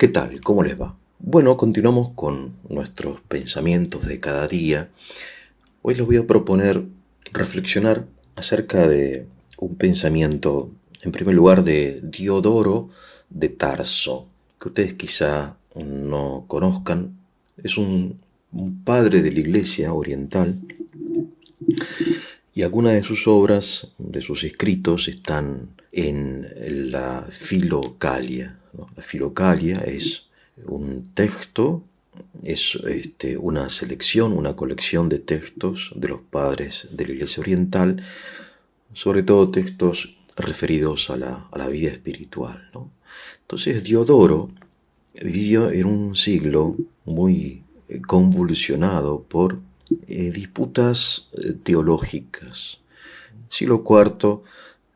¿Qué tal? ¿Cómo les va? Bueno, continuamos con nuestros pensamientos de cada día. Hoy les voy a proponer reflexionar acerca de un pensamiento, en primer lugar, de Diodoro de Tarso, que ustedes quizá no conozcan. Es un padre de la Iglesia oriental y algunas de sus obras, de sus escritos, están en la Filocalia, ¿no? La Filocalia es un texto, es una selección, una colección de textos de los padres de la Iglesia Oriental, sobre todo textos referidos a la vida espiritual, ¿no? Entonces Diodoro vivió en un siglo muy convulsionado por disputas teológicas. Siglo IV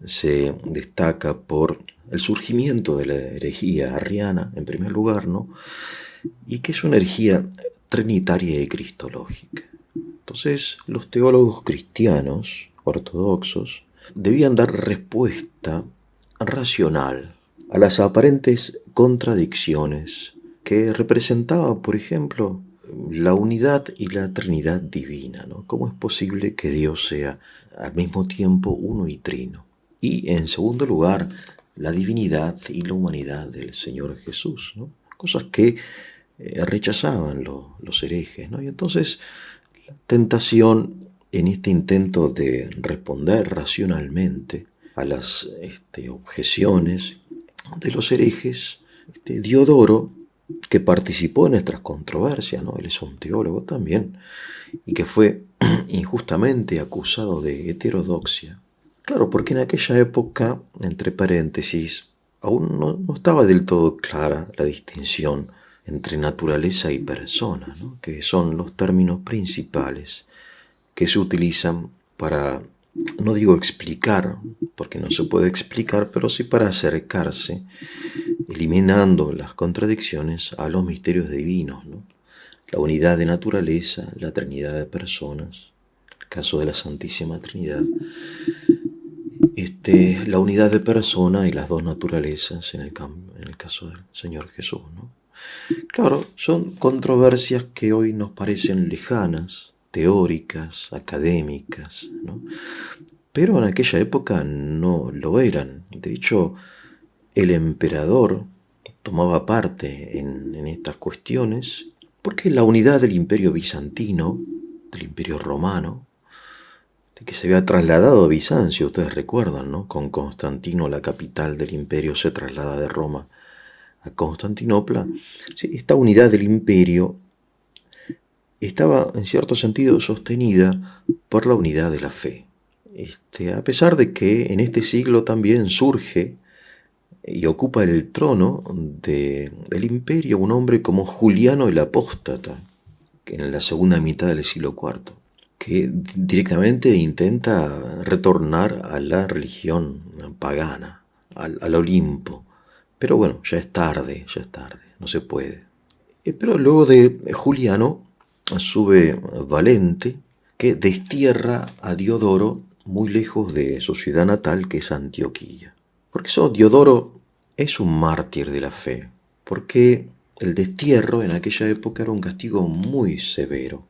se destaca por el surgimiento de la herejía arriana, en primer lugar, ¿no? Y que es una herejía trinitaria y cristológica. Entonces, los teólogos cristianos ortodoxos debían dar respuesta racional a las aparentes contradicciones que representaba, por ejemplo, la unidad y la Trinidad divina, ¿no? ¿Cómo es posible que Dios sea al mismo tiempo uno y trino? Y en segundo lugar, la divinidad y la humanidad del Señor Jesús, ¿no? Cosas que rechazaban los herejes, ¿no? Y entonces la tentación en este intento de responder racionalmente a las objeciones de los herejes, Diodoro, que participó en estas controversias, ¿no? Él es un teólogo también, y que fue injustamente acusado de heterodoxia. Claro, porque en aquella época, entre paréntesis, aún no estaba del todo clara la distinción entre naturaleza y persona, ¿no? Que son los términos principales que se utilizan para, no digo explicar, porque no se puede explicar, pero sí para acercarse, eliminando las contradicciones a los misterios divinos, ¿no? La unidad de naturaleza, la trinidad de personas, el caso de la Santísima Trinidad, la unidad de persona y las dos naturalezas en el caso del Señor Jesús, ¿no? Claro, son controversias que hoy nos parecen lejanas, teóricas, académicas, ¿no? Pero en aquella época no lo eran. De hecho, el emperador tomaba parte en estas cuestiones porque la unidad del imperio bizantino, del imperio romano, de que se había trasladado a Bizancio, ustedes recuerdan, ¿no? Con Constantino, la capital del imperio, se traslada de Roma a Constantinopla. Sí, esta unidad del imperio estaba en cierto sentido sostenida por la unidad de la fe. A pesar de que en este siglo también surge y ocupa el trono del imperio un hombre como Juliano el Apóstata, que en la segunda mitad del siglo IV, que directamente intenta retornar a la religión pagana, al Olimpo. Pero bueno, ya es tarde, no se puede. Pero luego de Juliano sube Valente, que destierra a Diodoro muy lejos de su ciudad natal, que es Antioquía. Porque eso, Diodoro es un mártir de la fe, porque el destierro en aquella época era un castigo muy severo,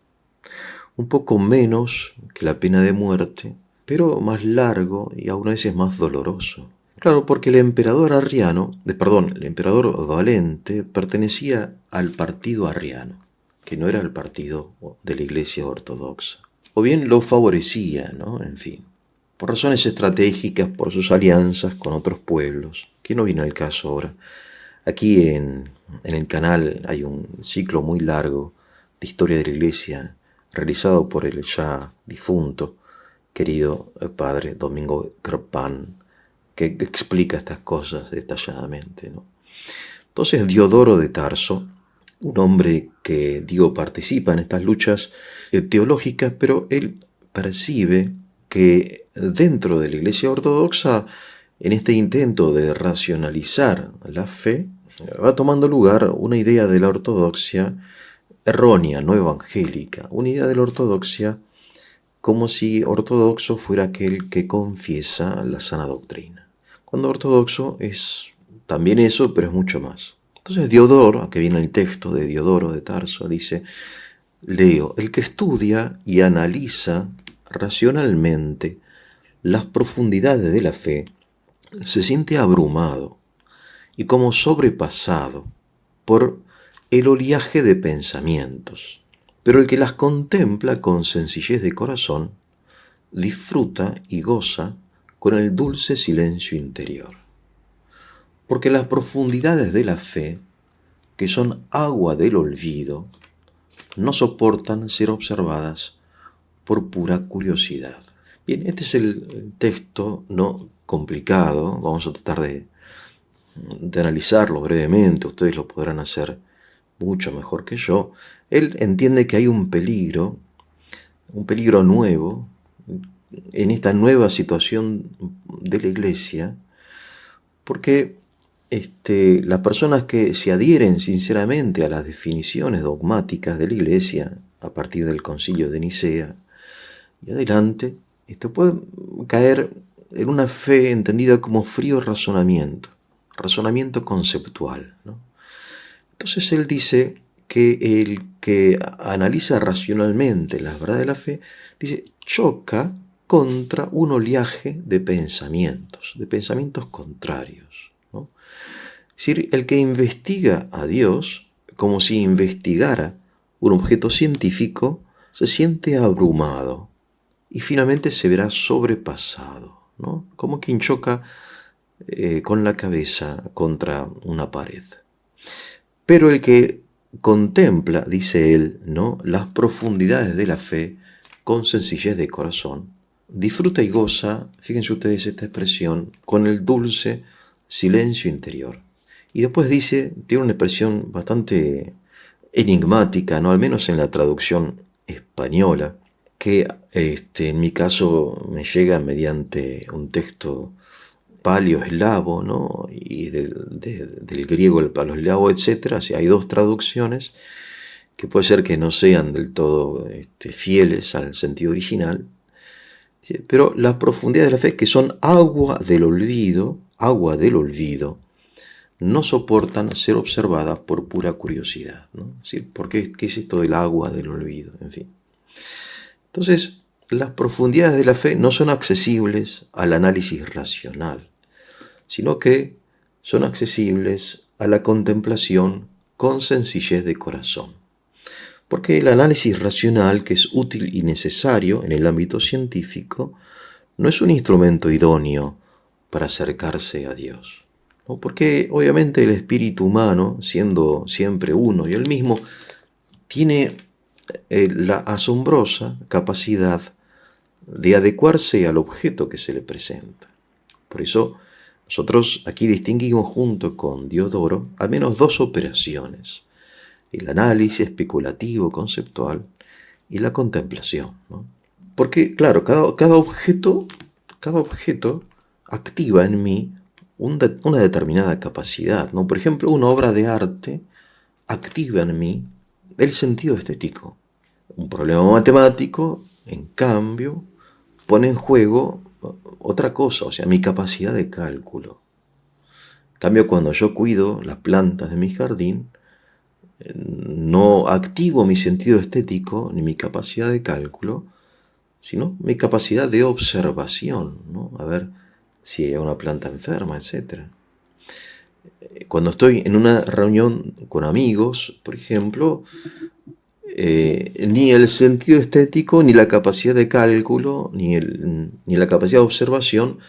un poco menos que la pena de muerte, pero más largo y aún a veces más doloroso. Claro, porque el emperador el emperador Valente pertenecía al partido arriano, que no era el partido de la Iglesia Ortodoxa. O bien lo favorecía, ¿no? En fin, por razones estratégicas, por sus alianzas con otros pueblos, que no viene al caso ahora. Aquí en el canal hay un ciclo muy largo de historia de la Iglesia realizado por el ya difunto, querido padre Domingo Crepán, que explica estas cosas detalladamente, ¿no? Entonces Diodoro de Tarso, un hombre que, participa en estas luchas teológicas, pero él percibe que dentro de la Iglesia Ortodoxa, en este intento de racionalizar la fe, va tomando lugar una idea de la ortodoxia errónea, no evangélica, una idea de la ortodoxia como si ortodoxo fuera aquel que confiesa la sana doctrina. Cuando ortodoxo es también eso, pero es mucho más. Entonces Diodoro, aquí viene el texto de Diodoro de Tarso, dice, leo, el que estudia y analiza racionalmente las profundidades de la fe se siente abrumado y como sobrepasado por el oleaje de pensamientos. Pero el que las contempla con sencillez de corazón, disfruta y goza con el dulce silencio interior. Porque las profundidades de la fe, que son agua del olvido, no soportan ser observadas por pura curiosidad. Bien, este es el texto no complicado, vamos a tratar de analizarlo brevemente, ustedes lo podrán hacer mucho mejor que yo. Él entiende que hay un peligro nuevo, en esta nueva situación de la iglesia, porque las personas que se adhieren sinceramente a las definiciones dogmáticas de la iglesia, a partir del concilio de Nicea y adelante, pueden caer en una fe entendida como frío razonamiento conceptual, ¿no? Entonces él dice que el que analiza racionalmente las verdades de la fe, dice, choca contra un oleaje de pensamientos contrarios, ¿no? Es decir, el que investiga a Dios como si investigara un objeto científico, se siente abrumado y finalmente se verá sobrepasado, ¿no? Como quien choca con la cabeza contra una pared. Pero el que contempla, dice él, ¿no?, las profundidades de la fe con sencillez de corazón, disfruta y goza, fíjense ustedes esta expresión, con el dulce silencio interior. Y después dice, tiene una expresión bastante enigmática, ¿no?, al menos en la traducción española, que en mi caso me llega mediante un texto paleo-eslavo, ¿no?, y del griego el paleo-eslavo, etc. O sea, hay dos traducciones que puede ser que no sean del todo fieles al sentido original, ¿sí? Pero las profundidades de la fe, que son agua del olvido, no soportan ser observadas por pura curiosidad, ¿no? Es decir, ¿qué es esto del agua del olvido? En fin. Entonces, las profundidades de la fe no son accesibles al análisis racional, sino que son accesibles a la contemplación con sencillez de corazón. Porque el análisis racional, que es útil y necesario en el ámbito científico, no es un instrumento idóneo para acercarse a Dios, ¿no? Porque obviamente el espíritu humano, siendo siempre uno y el mismo, tiene la asombrosa capacidad de adecuarse al objeto que se le presenta. Por eso nosotros aquí distinguimos junto con Diodoro al menos dos operaciones: el análisis especulativo conceptual y la contemplación, ¿no? Porque, claro, cada objeto activa en mí una determinada capacidad, ¿no? Por ejemplo, una obra de arte activa en mí el sentido estético. Un problema matemático, en cambio, pone en juego otra cosa, o sea, mi capacidad de cálculo. En cambio, cuando yo cuido las plantas de mi jardín, no activo mi sentido estético ni mi capacidad de cálculo, sino mi capacidad de observación, ¿no? A ver si hay una planta enferma, etc. Cuando estoy en una reunión con amigos, por ejemplo, ni el sentido estético, ni la capacidad de cálculo, ni la capacidad de observación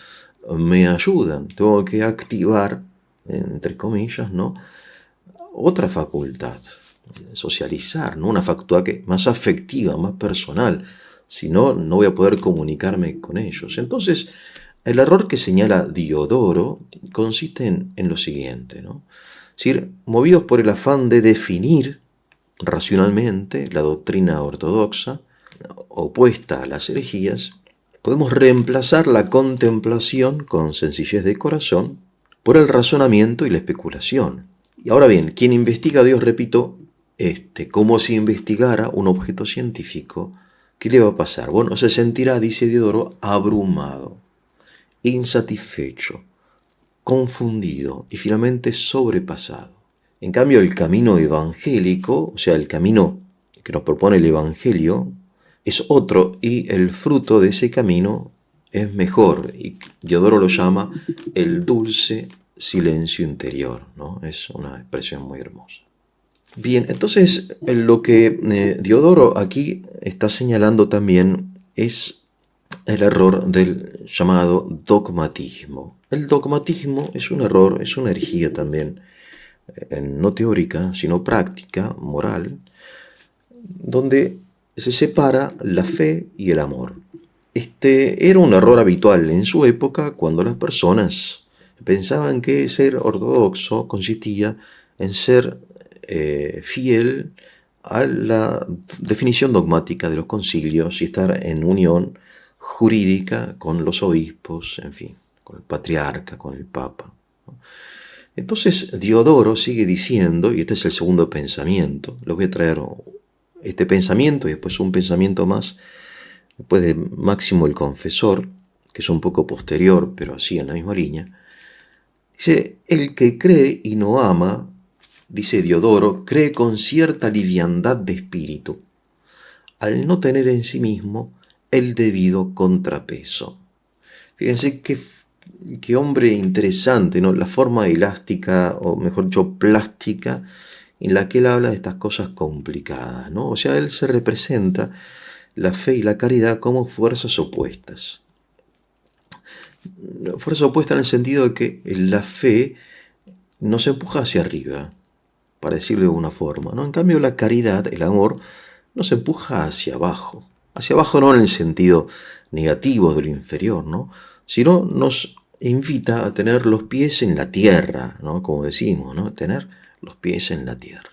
me ayudan. Tengo que activar, entre comillas, ¿no?, otra facultad, socializar, ¿no?, una facultad más afectiva, más personal. Si no, no voy a poder comunicarme con ellos. Entonces, el error que señala Diodoro consiste en lo siguiente, ¿no? Es decir, movidos por el afán de definir racionalmente la doctrina ortodoxa, opuesta a las herejías, podemos reemplazar la contemplación con sencillez de corazón por el razonamiento y la especulación. Y ahora bien, quien investiga a Dios, repito, como si investigara un objeto científico, ¿qué le va a pasar? Bueno, se sentirá, dice Diodoro, abrumado, insatisfecho, confundido y finalmente sobrepasado. En cambio, el camino evangélico, o sea, el camino que nos propone el Evangelio, es otro y el fruto de ese camino es mejor. Y Diodoro lo llama el dulce silencio interior, ¿no? Es una expresión muy hermosa. Bien, entonces lo que Diodoro aquí está señalando también es el error del llamado dogmatismo. El dogmatismo es un error, es una herejía también, no teórica, sino práctica, moral, donde se separa la fe y el amor. Este era un error habitual en su época cuando las personas pensaban que ser ortodoxo consistía en ser fiel a la definición dogmática de los concilios y estar en unión jurídica con los obispos, en fin, con el patriarca, con el papa. Entonces Diodoro sigue diciendo, y este es el segundo pensamiento, lo voy a traer este pensamiento y después un pensamiento más, después de Máximo el Confesor, que es un poco posterior, pero así en la misma línea. Dice, el que cree y no ama, dice Diodoro, cree con cierta liviandad de espíritu, al no tener en sí mismo el debido contrapeso. Fíjense qué hombre interesante, ¿no? La forma elástica, o mejor dicho, plástica, en la que él habla de estas cosas complicadas, ¿no? O sea, él se representa la fe y la caridad como fuerzas opuestas. Fuerza opuesta en el sentido de que la fe nos empuja hacia arriba, para decirlo de alguna forma, ¿no? En cambio, la caridad, el amor, nos empuja hacia abajo. Hacia abajo no en el sentido negativo de lo inferior, ¿no? Sino nos invita a tener los pies en la tierra, ¿no? Como decimos, ¿no? Tener los pies en la tierra.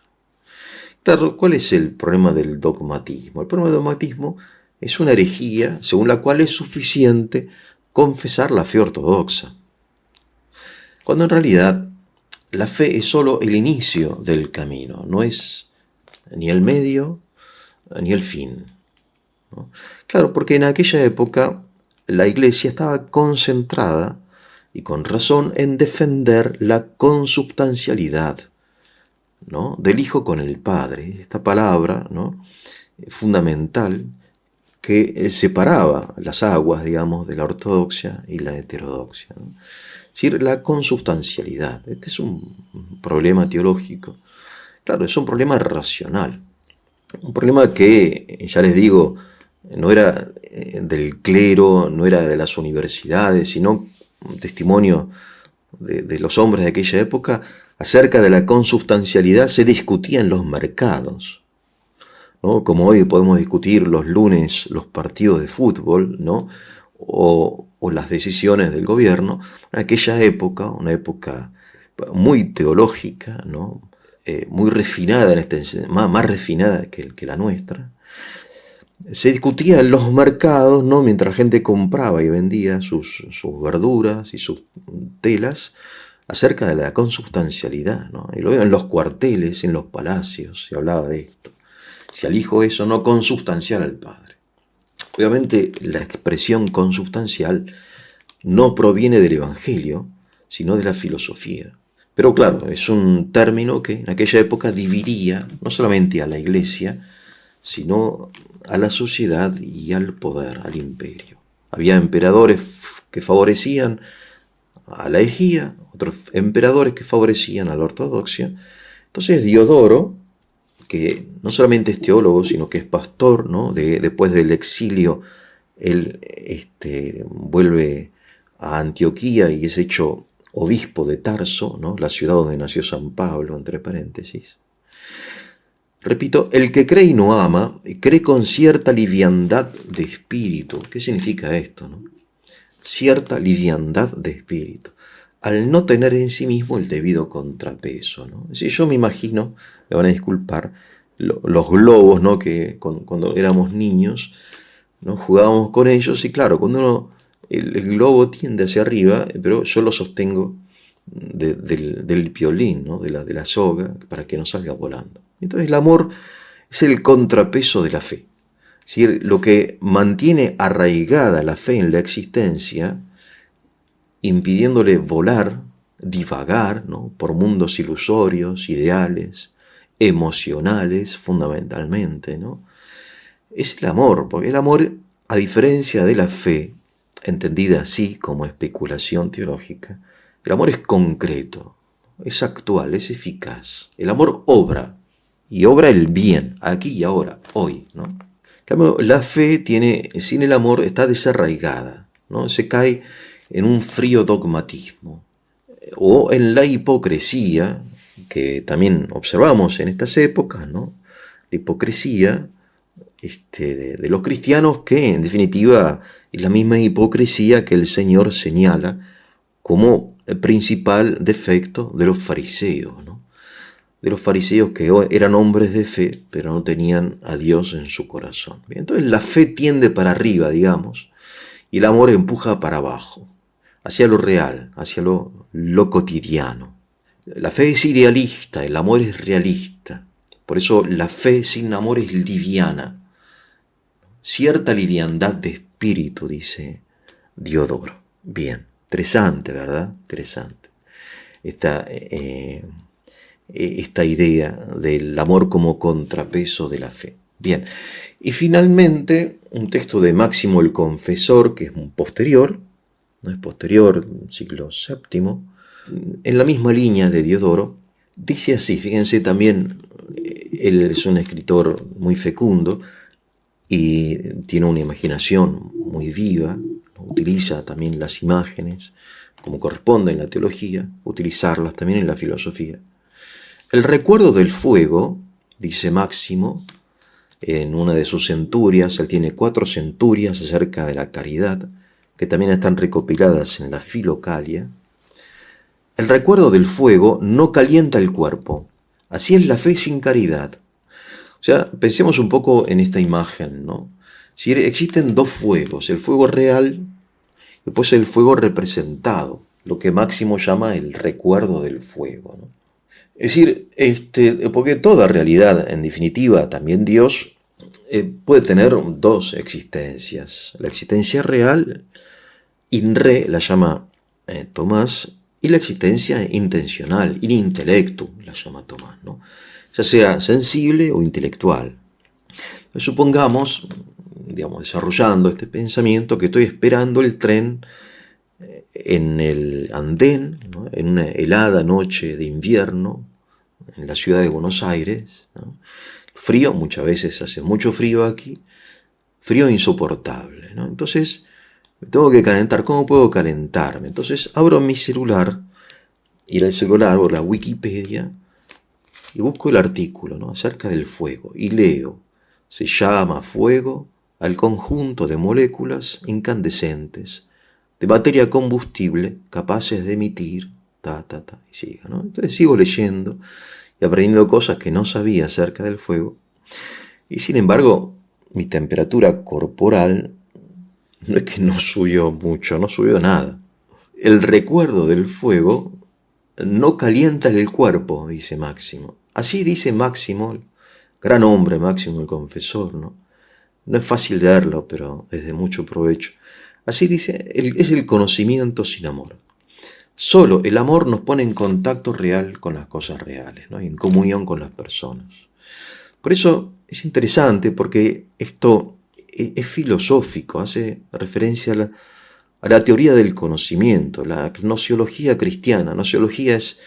Claro, ¿cuál es el problema del dogmatismo? El problema del dogmatismo es una herejía según la cual es suficiente confesar la fe ortodoxa, cuando en realidad la fe es solo el inicio del camino, no es ni el medio ni el fin, ¿no? Claro, porque en aquella época la Iglesia estaba concentrada, y con razón, en defender la consubstancialidad, ¿no? Del Hijo con el Padre, esta palabra, ¿no? Fundamental que separaba las aguas, digamos, de la ortodoxia y la heterodoxia, ¿no? Es decir, la consubstancialidad. Este es un problema teológico. Claro, es un problema racional. Un problema que, ya les digo, no era del clero, no era de las universidades, sino un testimonio de los hombres de aquella época. Acerca de la consubstancialidad se discutía en los mercados, ¿no? Como hoy podemos discutir los lunes los partidos de fútbol, ¿no? o las decisiones del gobierno. En aquella época, una época muy teológica, ¿no? Muy refinada, más refinada que la nuestra, se discutía en los mercados, ¿no? Mientras la gente compraba y vendía sus verduras y sus telas, acerca de la consubstancialidad, ¿no? Y luego en los cuarteles, en los palacios, se hablaba de esto. Si al Hijo eso, no consubstancial al Padre. Obviamente la expresión consubstancial no proviene del Evangelio, sino de la filosofía. Pero claro, es un término que en aquella época dividía no solamente a la Iglesia, sino a la sociedad y al poder, al imperio. Había emperadores que favorecían a la herejía, otros emperadores que favorecían a la ortodoxia. Entonces Diodoro, que no solamente es teólogo, sino que es pastor, ¿no? Después del exilio, él vuelve a Antioquía y es hecho obispo de Tarso, ¿no? La ciudad donde nació San Pablo, entre paréntesis. Repito, el que cree y no ama, cree con cierta liviandad de espíritu. ¿Qué significa esto, no? Cierta liviandad de espíritu, al no tener en sí mismo el debido contrapeso, ¿no? Si yo me imagino, me van a disculpar, los globos, ¿no? Que cuando éramos niños, ¿no? Jugábamos con ellos, y claro, cuando el globo tiende hacia arriba, pero yo lo sostengo del piolín, ¿no? de la soga, para que no salga volando. Entonces el amor es el contrapeso de la fe. Es decir, lo que mantiene arraigada la fe en la existencia, impidiéndole volar, divagar, ¿no?, por mundos ilusorios, ideales, emocionales fundamentalmente, ¿no? Es el amor, porque el amor, a diferencia de la fe, entendida así como especulación teológica, el amor es concreto, es actual, es eficaz. El amor obra, y obra el bien, aquí y ahora, hoy, ¿no? En cambio, la fe tiene, sin el amor, está desarraigada, ¿no? Se cae en un frío dogmatismo, o en la hipocresía, que también observamos en estas épocas, ¿no? La hipocresía de los cristianos, que en definitiva es la misma hipocresía que el Señor señala como el principal defecto de los fariseos, ¿no? De los fariseos que eran hombres de fe, pero no tenían a Dios en su corazón. Bien, entonces la fe tiende para arriba, digamos, y el amor empuja para abajo, hacia lo real, hacia lo cotidiano. La fe es idealista, el amor es realista. Por eso la fe sin amor es liviana. Cierta liviandad de espíritu, dice Diodoro. Bien, interesante, ¿verdad? Interesante. Esta idea del amor como contrapeso de la fe. Bien, y finalmente un texto de Máximo el Confesor, que es un posterior, no es posterior, siglo VII, en la misma línea de Diodoro, dice así, fíjense también, él es un escritor muy fecundo y tiene una imaginación muy viva, ¿no? Utiliza también las imágenes, como corresponde en la teología, utilizarlas también en la filosofía. El recuerdo del fuego, dice Máximo, en una de sus centurias, él tiene 4 centurias acerca de la caridad, que también están recopiladas en la Filocalia. El recuerdo del fuego no calienta el cuerpo, así es la fe sin caridad. O sea, pensemos un poco en esta imagen, ¿no? Si existen 2 fuegos, el fuego real y después el fuego representado, lo que Máximo llama el recuerdo del fuego, ¿no? Es decir, porque toda realidad, en definitiva, también Dios, puede tener 2 existencias. La existencia real, in re, la llama Tomás, y la existencia intencional, in intellectu, la llama Tomás, ¿no? Ya sea sensible o intelectual. Supongamos, digamos, desarrollando este pensamiento, que estoy esperando el tren en el andén, ¿no?, en una helada noche de invierno en la ciudad de Buenos Aires, ¿no? Frío, muchas veces hace mucho frío aquí, frío insoportable, ¿no? Entonces me tengo que calentar. ¿Cómo puedo calentarme? Entonces abro mi celular, ir al celular o la Wikipedia y busco el artículo, ¿no?, acerca del fuego y leo. Se llama fuego al conjunto de moléculas incandescentes de materia combustible capaces de emitir, y sigo, ¿no? Entonces sigo leyendo y aprendiendo cosas que no sabía acerca del fuego. Y sin embargo, mi temperatura corporal no es que no subió mucho, no subió nada. El recuerdo del fuego no calienta el cuerpo, dice Máximo. Así dice Máximo, gran hombre Máximo el Confesor, ¿no? No es fácil leerlo, pero es de mucho provecho. Así dice, es el conocimiento sin amor. Solo el amor nos pone en contacto real con las cosas reales, ¿no?, y en comunión con las personas. Por eso es interesante, porque esto es filosófico, hace referencia a la teoría del conocimiento, la gnosiología cristiana. Gnosiología es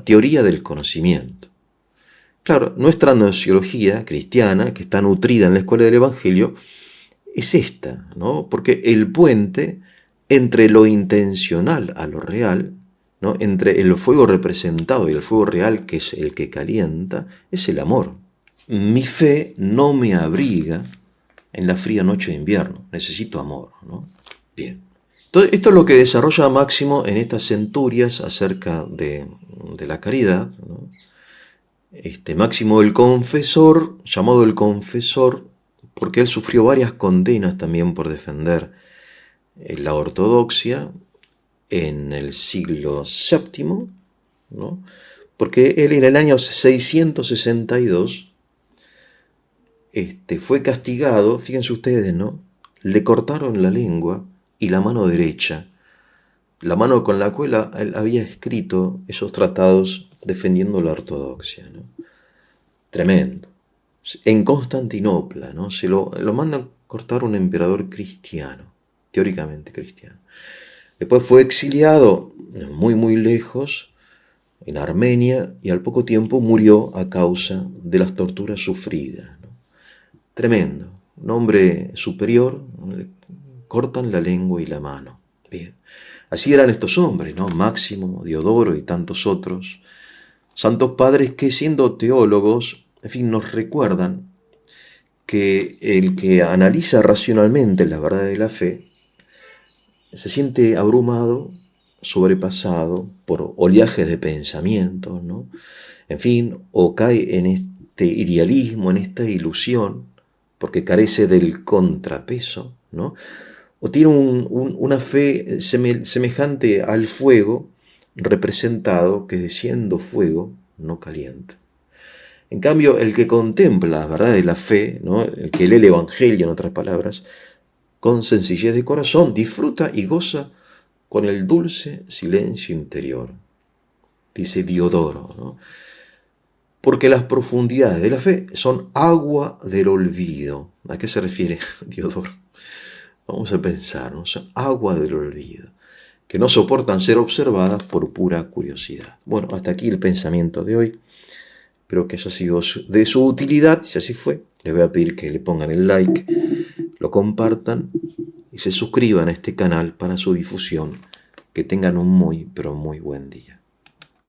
teoría del conocimiento. Claro, nuestra gnosiología cristiana, que está nutrida en la escuela del Evangelio, es esta, ¿no? Porque el puente entre lo intencional a lo real, ¿no?, entre el fuego representado y el fuego real, que es el que calienta, es el amor. Mi fe no me abriga en la fría noche de invierno, necesito amor, ¿no? Bien. Entonces, esto es lo que desarrolla Máximo en estas centurias acerca de la caridad, ¿no? Máximo el Confesor, llamado el Confesor, porque él sufrió varias condenas también por defender la ortodoxia en el siglo VII, ¿no? Porque él en el año 662 fue castigado, fíjense ustedes, ¿no? Le cortaron la lengua y la mano derecha la mano con la cual él había escrito esos tratados defendiendo la ortodoxia, ¿no? Tremendo. En Constantinopla, ¿no? Lo manda cortar un emperador cristiano, teóricamente cristiano. Después fue exiliado muy, muy lejos, en Armenia, y al poco tiempo murió a causa de las torturas sufridas, ¿no? Tremendo. Un hombre superior, le cortan la lengua y la mano. Bien. Así eran estos hombres, ¿no? Máximo, Diodoro y tantos otros. Santos padres que siendo teólogos, en fin, nos recuerdan que el que analiza racionalmente la verdad de la fe se siente abrumado, sobrepasado por oleajes de pensamientos, ¿no? En fin, o cae en este idealismo, en esta ilusión, porque carece del contrapeso, ¿no? O tiene una fe semejante al fuego representado que siendo fuego no calienta. En cambio, el que contempla la verdad de la fe, ¿no? El que lee el Evangelio, en otras palabras, con sencillez de corazón, disfruta y goza con el dulce silencio interior. Dice Diodoro, ¿no? Porque las profundidades de la fe son agua del olvido. ¿A qué se refiere Diodoro? Vamos a pensar, ¿no? Son agua del olvido, que no soportan ser observadas por pura curiosidad. Bueno, hasta aquí el pensamiento de hoy. Espero que haya sido de su utilidad. Si así fue, les voy a pedir que le pongan el like, lo compartan y se suscriban a este canal para su difusión. Que tengan un muy, pero muy buen día.